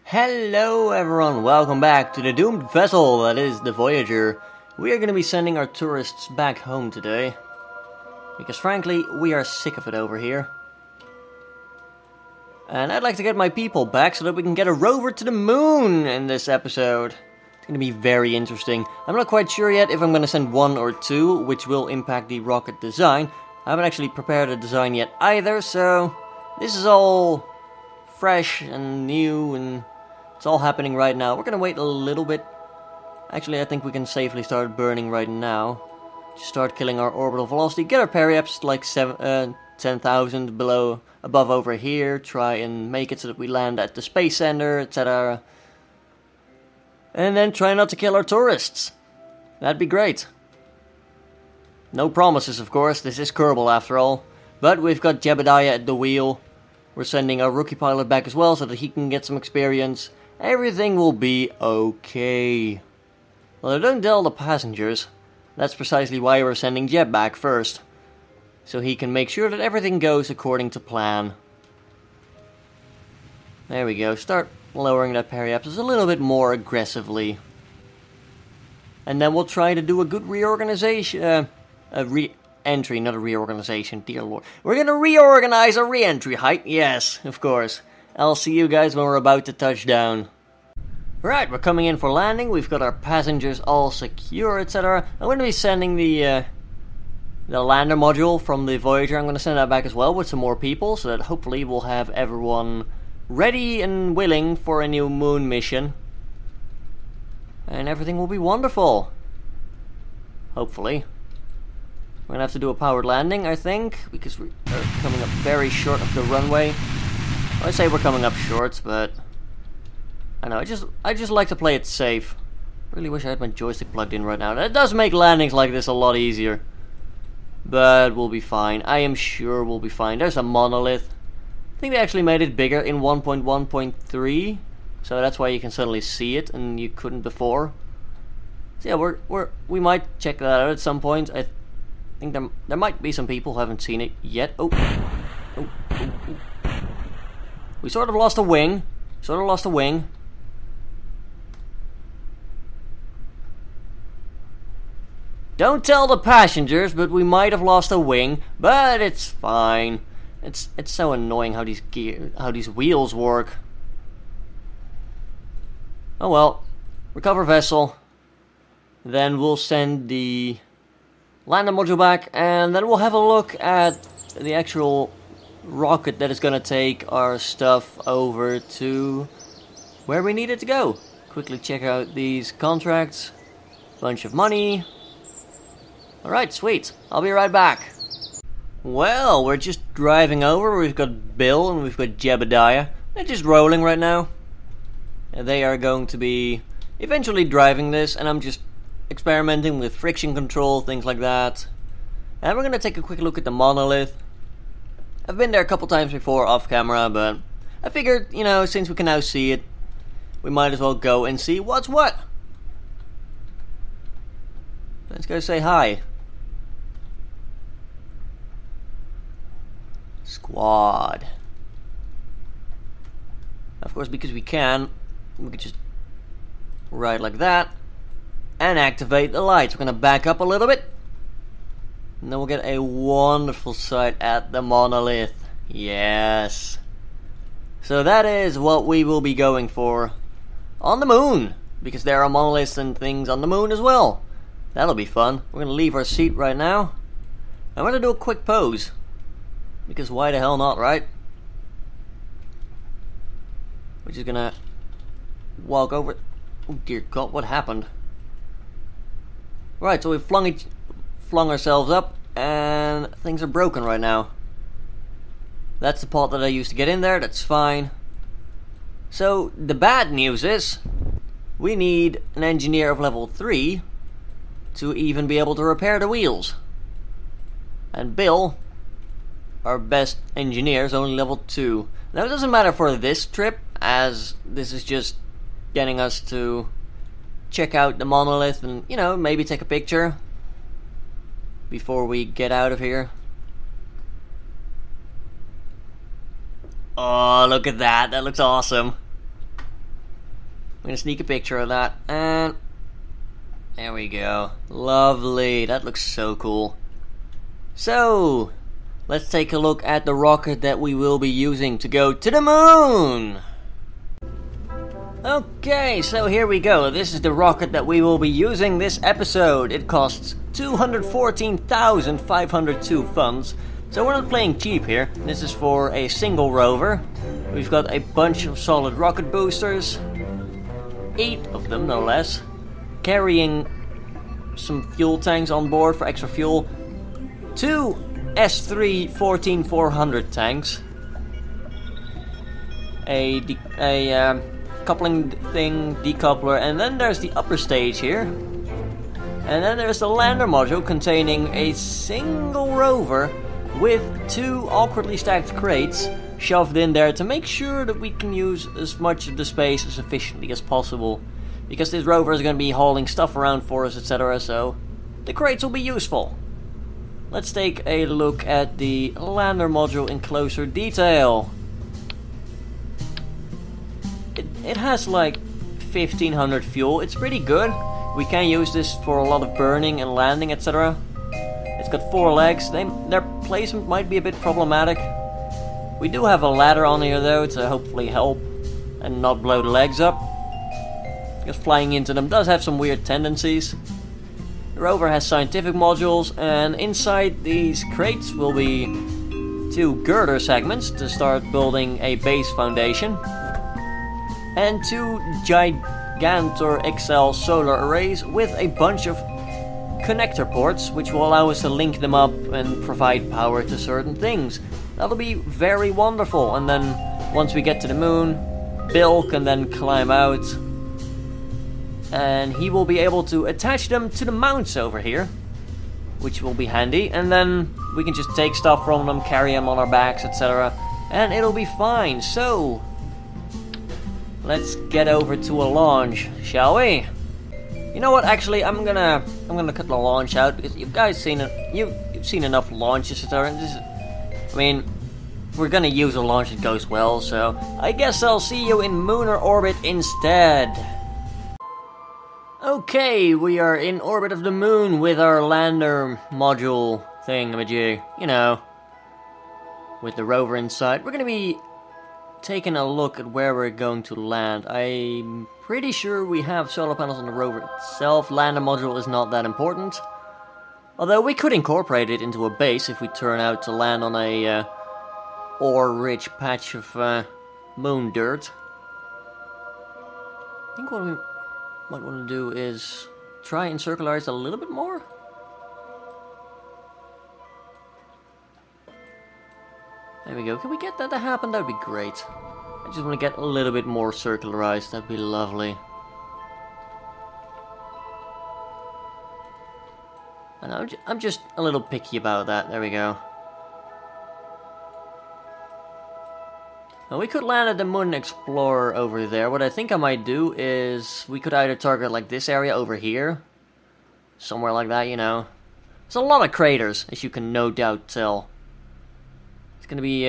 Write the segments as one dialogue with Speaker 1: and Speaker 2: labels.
Speaker 1: Hello everyone, welcome back to the doomed vessel that is the Voyager. We are going to be sending our tourists back home today. Because frankly, we are sick of it over here. And I'd like to get my people back so that we can get a rover to the moon in this episode. It's going to be very interesting. I'm not quite sure yet if I'm going to send one or two, which will impact the rocket design. I haven't actually prepared a design yet either, so this is all fresh and new and it's all happening right now. We're going to wait a little bit. Actually, I think we can safely start burning right now. Just start killing our orbital velocity. Get our periaps like 10,000 above over here. Try and make it so that we land at the space center, etc. And then try not to kill our tourists. That'd be great. No promises, of course. This is Kerbal after all. But we've got Jebediah at the wheel. We're sending our rookie pilot back as well so that he can get some experience. Everything will be okay. Well, I don't tell the passengers. That's precisely why we're sending Jeb back first. So he can make sure that everything goes according to plan. There we go. Start lowering that periapsis a little bit more aggressively. And then we'll try to do a good reorganization. Re-entry, not a reorganization. Dear Lord. We're going to reorganize our re-entry height. Yes, of course. I'll see you guys when we're about to touch down. Right, we're coming in for landing. We've got our passengers all secure, etc. I'm going to be sending the lander module from the Voyager. I'm going to send that back as well with some more people, so that hopefully we'll have everyone ready and willing for a new moon mission. And everything will be wonderful. Hopefully. We're going to have to do a powered landing, I think, because we are coming up very short of the runway. I say we're coming up short, but I know, I just like to play it safe. Really wish I had my joystick plugged in right now. That does make landings like this a lot easier. But we'll be fine. I am sure we'll be fine. There's a monolith. I think they actually made it bigger in 1.1.3. So that's why you can suddenly see it and you couldn't before. So yeah, we might check that out at some point. I think there might be some people who haven't seen it yet. Oh. We sort of lost a wing. Don't tell the passengers, but we might have lost a wing. But it's fine. It's so annoying how these wheels work. Oh well. Recover vessel. Then we'll send the lander module back, and then we'll have a look at the actual rocket that is going to take our stuff over to where we need it to go. Quickly check out these contracts. Bunch of money. Alright, sweet. I'll be right back. Well, we're just driving over. We've got Bill and we've got Jebediah. They're just rolling right now. And they are going to be eventually driving this, and I'm just experimenting with friction control, things like that. And we're going to take a quick look at the monolith. I've been there a couple times before off camera, but I figured, you know, since we can now see it, we might as well go and see what's what. Let's go say hi. Squad. Of course, because we can just ride like that and activate the lights. We're going to back up a little bit. And then we'll get a wonderful sight at the monolith. Yes. So that is what we will be going for on the moon. Because there are monoliths and things on the moon as well. That'll be fun. We're going to leave our seat right now. I'm going to do a quick pose. Because why the hell not, right? We're just going to walk over. Oh dear God, what happened? Right, so we've flung ourselves up, and things are broken right now. That's the part that I used to get in there, that's fine. So, the bad news is, we need an engineer of level 3 to even be able to repair the wheels. And Bill, our best engineer, is only level 2. Now, it doesn't matter for this trip, as this is just getting us to check out the monolith and, you know, maybe take a picture before we get out of here. Oh, look at that. That looks awesome. I'm gonna sneak a picture of that, and there we go. Lovely, that looks so cool. So, let's take a look at the rocket that we will be using to go to the moon! Okay, so here we go. This is the rocket that we will be using this episode. It costs 214,502 funds. So we're not playing cheap here. This is for a single rover. We've got a bunch of solid rocket boosters. 8 of them, no less. Carrying some fuel tanks on board for extra fuel. 2 S3 14400 tanks. A coupling thing, decoupler, and then there's the upper stage here. And then there's the lander module containing a single rover with 2 awkwardly stacked crates shoved in there to make sure that we can use as much of the space as efficiently as possible. Because this rover is going to be hauling stuff around for us, etc. So the crates will be useful. Let's take a look at the lander module in closer detail. It has like 1500 fuel. It's pretty good. We can use this for a lot of burning and landing, etc. It's got 4 legs. Their placement might be a bit problematic. We do have a ladder on here though to hopefully help and not blow the legs up. Because flying into them does have some weird tendencies. The rover has scientific modules, and inside these crates will be 2 girder segments to start building a base foundation. And 2 Gigantor XL solar arrays with a bunch of connector ports, which will allow us to link them up and provide power to certain things. That'll be very wonderful. And then once we get to the moon, Bill can then climb out and he will be able to attach them to the mounts over here, which will be handy, and then we can just take stuff from them, carry them on our backs, etc. and it'll be fine. So let's get over to a launch, shall we? You know what? Actually, I'm gonna cut the launch out because you guys seen it. You've seen enough launches, etc. I mean, we're gonna use a launch that goes well. So I guess I'll see you in lunar orbit instead. Okay, we are in orbit of the moon with our lander module thingamajig. You know, with the rover inside. We're gonna be taking a look at where we're going to land. I'm pretty sure we have solar panels on the rover itself. Lander module is not that important. Although we could incorporate it into a base if we turn out to land on a ore-rich patch of moon dirt. I think what we might want to do is try and circularize a little bit more. There we go. Can we get that to happen? That would be great. I just want to get a little bit more circularized. That'd be lovely. And I'm just a little picky about that. There we go. Now we could land at the Mun Explorer over there. What I think I might do is we could either target like this area over here, somewhere like that, you know. There's a lot of craters, as you can no doubt tell. It's gonna be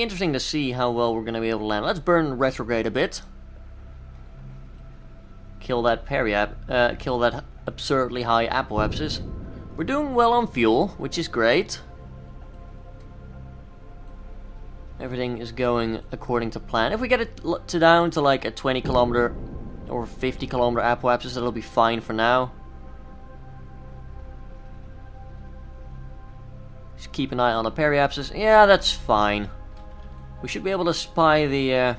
Speaker 1: interesting to see how well we're gonna be able to land. Let's burn retrograde a bit. Kill that kill that absurdly high apoapsis. We're doing well on fuel, which is great. Everything is going according to plan. If we get it down to like a 20 kilometer or 50 kilometer apoapsis, that'll be fine for now. Just keep an eye on the periapsis. Yeah, that's fine. We should be able to spy the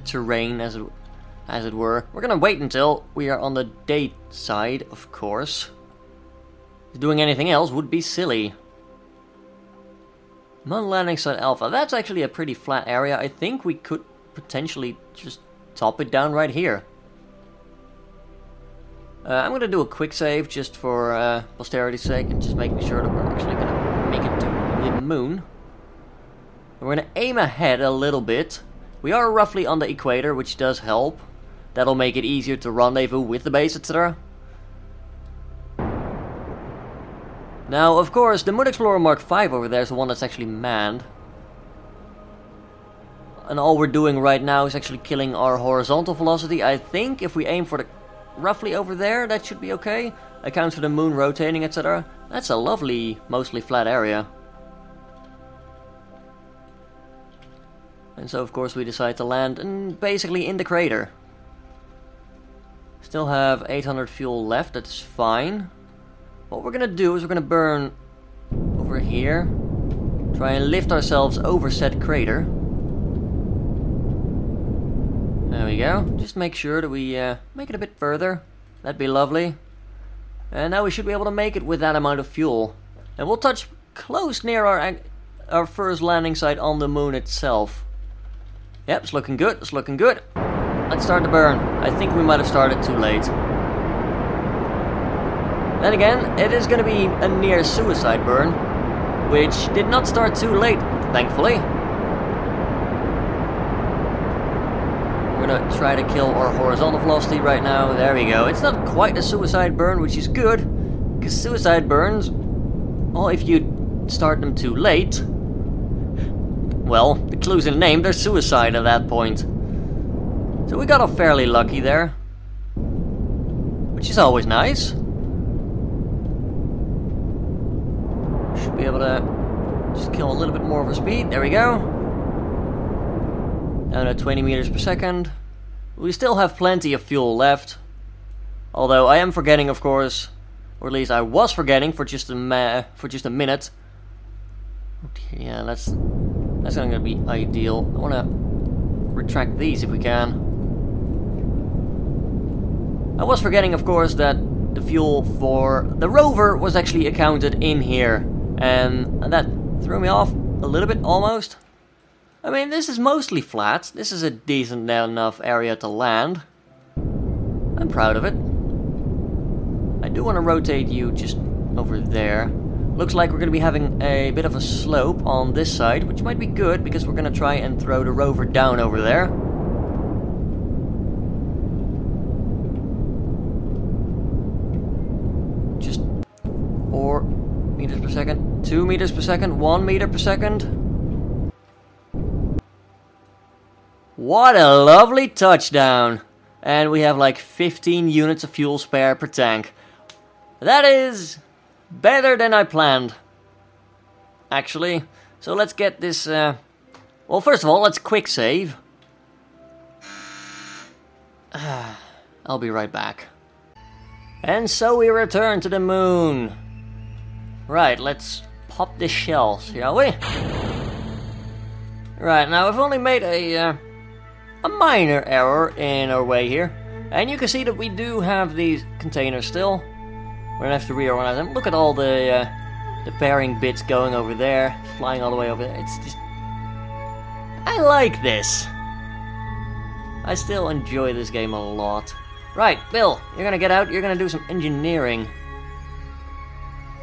Speaker 1: terrain as it were. We're gonna wait until we are on the date side, of course. Doing anything else would be silly. Mun landing site alpha. That's actually a pretty flat area. I think we could potentially just top it down right here. I'm gonna do a quick save just for posterity's sake and just making sure that we're actually gonna make it to the moon. We're gonna aim ahead a little bit. We are roughly on the equator, which does help. That'll make it easier to rendezvous with the base, etc. Now, of course, the Mun Explorer Mark V over there is the one that's actually manned. And all we're doing right now is actually killing our horizontal velocity. I think if we aim for the roughly over there, that should be okay. Accounts for the moon rotating, etc. That's a lovely, mostly flat area. And so of course we decide to land basically in the crater. Still have 800 fuel left, that's fine. What we're gonna do is we're gonna burn over here. Try and lift ourselves over said crater. There we go. Just make sure that we make it a bit further. That'd be lovely. And now we should be able to make it with that amount of fuel. And we'll touch close near our first landing site on the moon itself. Yep, it's looking good. It's looking good. Let's start the burn. I think we might have started too late. Then again, it is going to be a near suicide burn, which did not start too late, thankfully. We're going to try to kill our horizontal velocity right now. There we go. It's not quite a suicide burn, which is good, because suicide burns, well, if you start them too late, well, the clue's in the name, they're suicide at that point. So we got off fairly lucky there, which is always nice. Should be able to just kill a little bit more of our speed. There we go. Down at 20 meters per second. We still have plenty of fuel left. Although I am forgetting, of course, or at least I was forgetting for just a minute. Yeah, that's not going to be ideal. I want to retract these if we can. I was forgetting, of course, that the fuel for the rover was actually accounted in here. And that threw me off a little bit, almost. I mean, this is mostly flat. This is a decent enough area to land. I'm proud of it. I do want to rotate you just over there. Looks like we're going to be having a bit of a slope on this side, which might be good, because we're going to try and throw the rover down over there. Just 4 meters per second, 2 meters per second, 1 meter per second. What a lovely touchdown! And we have like 15 units of fuel spare per tank. That is better than I planned, actually. So let's get this, well, first of all, let's quick save. I'll be right back. And so we return to the moon. Right, let's pop the shells, shall we? Right, now I've only made a minor error in our way here. And you can see that we do have these containers still. We're gonna have to reorganize them. Look at all the fairing bits going over there, flying all the way over there. It's just... I like this. I still enjoy this game a lot. Right, Bill, you're gonna get out, you're gonna do some engineering.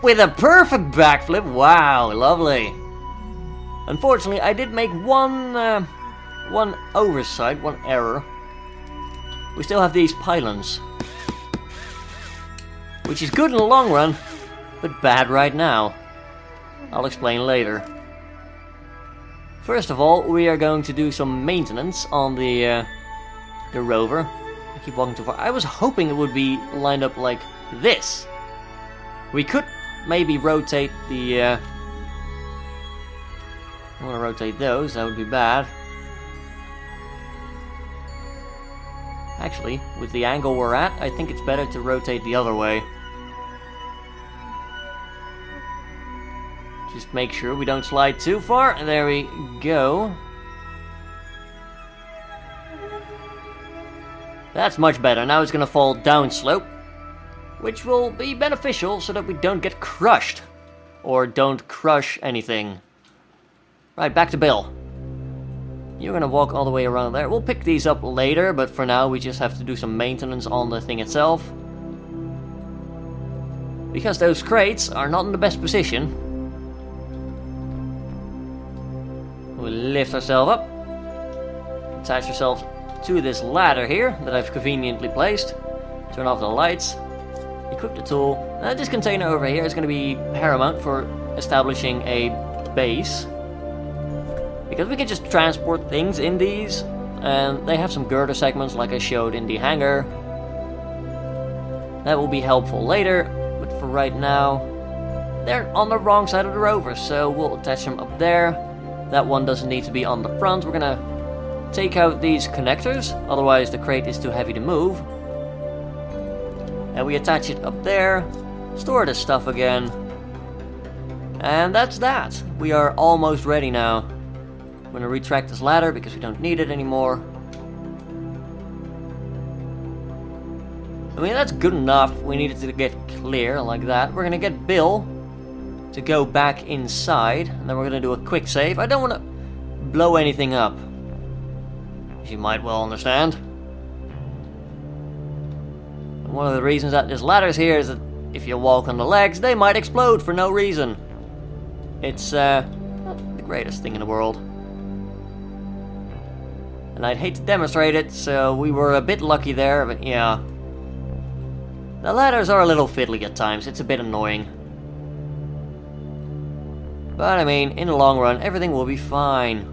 Speaker 1: With a perfect backflip, wow, lovely. Unfortunately, I did make one oversight, one error. We still have these pylons. Which is good in the long run, but bad right now. I'll explain later. First of all, we are going to do some maintenance on the rover. I keep walking too far. I was hoping it would be lined up like this. We could maybe rotate the... I want to rotate those, that would be bad. Actually, with the angle we're at, I think it's better to rotate the other way. Just make sure we don't slide too far. There we go. That's much better. Now it's going to fall down slope, which will be beneficial so that we don't get crushed. Or don't crush anything. Right, back to Bill. You're going to walk all the way around there. We'll pick these up later, but for now we just have to do some maintenance on the thing itself. Because those crates are not in the best position. We'll lift ourselves up. Attach ourselves to this ladder here that I've conveniently placed. Turn off the lights. Equip the tool. This container over here is going to be paramount for establishing a base. Because we can just transport things in these, and they have some girder segments like I showed in the hangar. That will be helpful later, but for right now, they're on the wrong side of the rover, so we'll attach them up there. That one doesn't need to be on the front. We're gonna take out these connectors, otherwise the crate is too heavy to move. And we attach it up there, store the stuff again. And that's that. We are almost ready now. I'm gonna retract this ladder because we don't need it anymore. I mean, that's good enough. We need it to get clear like that. We're gonna get Bill to go back inside, and then we're gonna do a quick save. I don't want to blow anything up, as you might well understand. And one of the reasons that there's ladders here is that if you walk on the legs, they might explode for no reason. It's not the greatest thing in the world. And I'd hate to demonstrate it, so we were a bit lucky there, but yeah. The ladders are a little fiddly at times, it's a bit annoying. But I mean, in the long run, everything will be fine.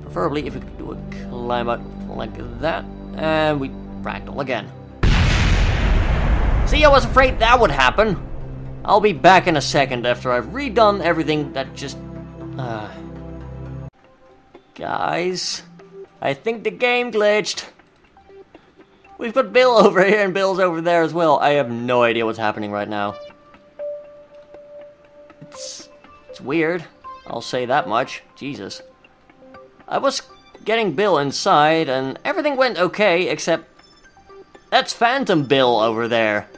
Speaker 1: Preferably if we could do a climb out like that, and we fractal again. See, I was afraid that would happen. I'll be back in a second after I've redone everything that just... Guys, I think the game glitched. We've got Bill over here and Bill's over there as well. I have no idea what's happening right now. It's weird. I'll say that much. Jesus. I was getting Bill inside and everything went okay except that's Phantom Bill over there.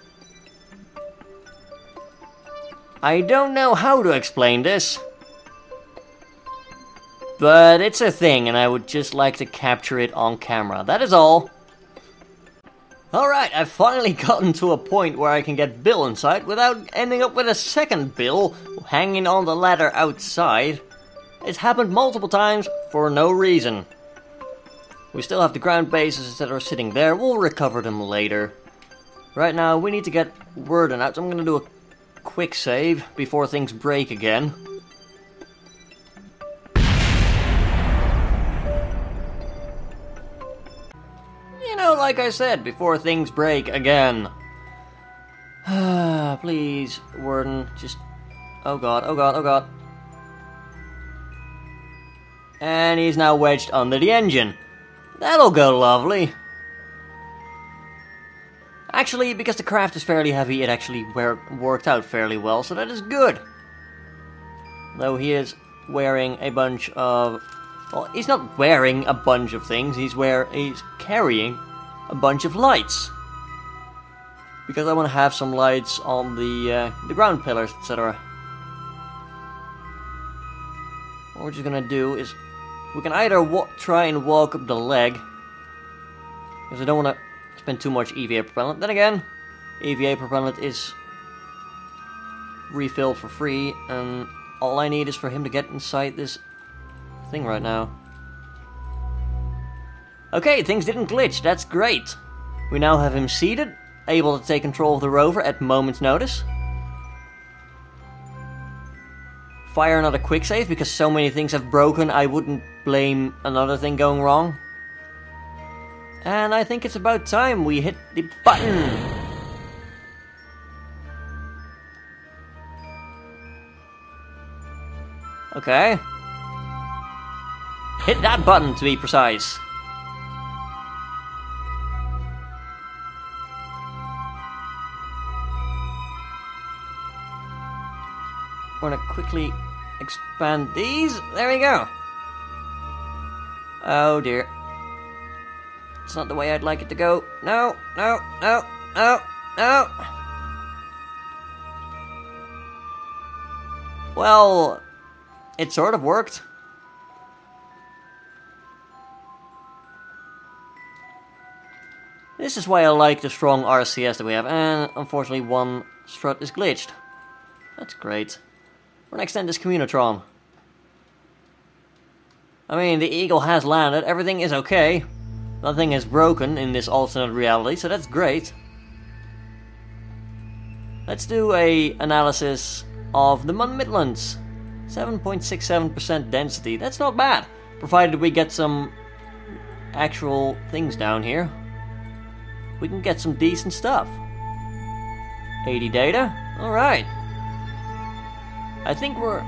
Speaker 1: I don't know how to explain this. But it's a thing, and I would just like to capture it on camera. That is all. Alright, I've finally gotten to a point where I can get Bill inside without ending up with a second Bill hanging on the ladder outside. It's happened multiple times for no reason. We still have the ground bases that are sitting there. We'll recover them later. Right now, we need to get Worden out, so I'm going to do a quick save before things break again. You know, like I said, before things break again. Please, Worden, just... Oh god, oh god, oh god. And he's now wedged under the engine. That'll go lovely. Actually, because the craft is fairly heavy, it actually worked out fairly well, so that is good. Though he is wearing a bunch of... Well, he's not wearing a bunch of things, he's carrying a bunch of lights. Because I want to have some lights on the ground pillars, etc. What we're just gonna do is... We can either try and walk up the leg, because I don't want to spend too much EVA propellant. Then again, EVA propellant is refilled for free, and all I need is for him to get inside this thing right now. Okay, things didn't glitch, that's great. We now have him seated, able to take control of the rover at moment's notice. Fire another quick save, because so many things have broken, I wouldn't blame another thing going wrong. And I think it's about time we hit the button. Okay. Hit that button to be precise. We're gonna quickly expand these. There we go. Oh dear. It's not the way I'd like it to go. No, no, no, no, no. Well, it sort of worked. This is why I like the strong RCS that we have, and unfortunately one strut is glitched. That's great. We're gonna extend this Communotron. I mean, the Eagle has landed, everything is okay. Nothing is broken in this alternate reality, so that's great. Let's do a analysis of the Mun Midlands. 7.67% density. That's not bad, provided we get some actual things down here. We can get some decent stuff. 80 data? Alright. I think we're...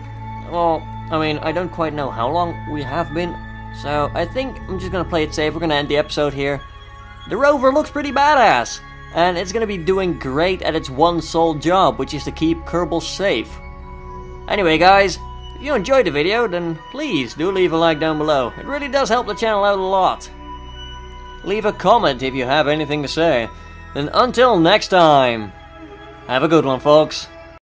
Speaker 1: well, I mean, I don't quite know how long we have been, so I think I'm just gonna play it safe. We're gonna end the episode here. The rover looks pretty badass, and it's gonna be doing great at its one sole job, which is to keep Kerbal safe. Anyway guys, if you enjoyed the video, then please do leave a like down below. It really does help the channel out a lot. Leave a comment if you have anything to say. And until next time, have a good one, folks.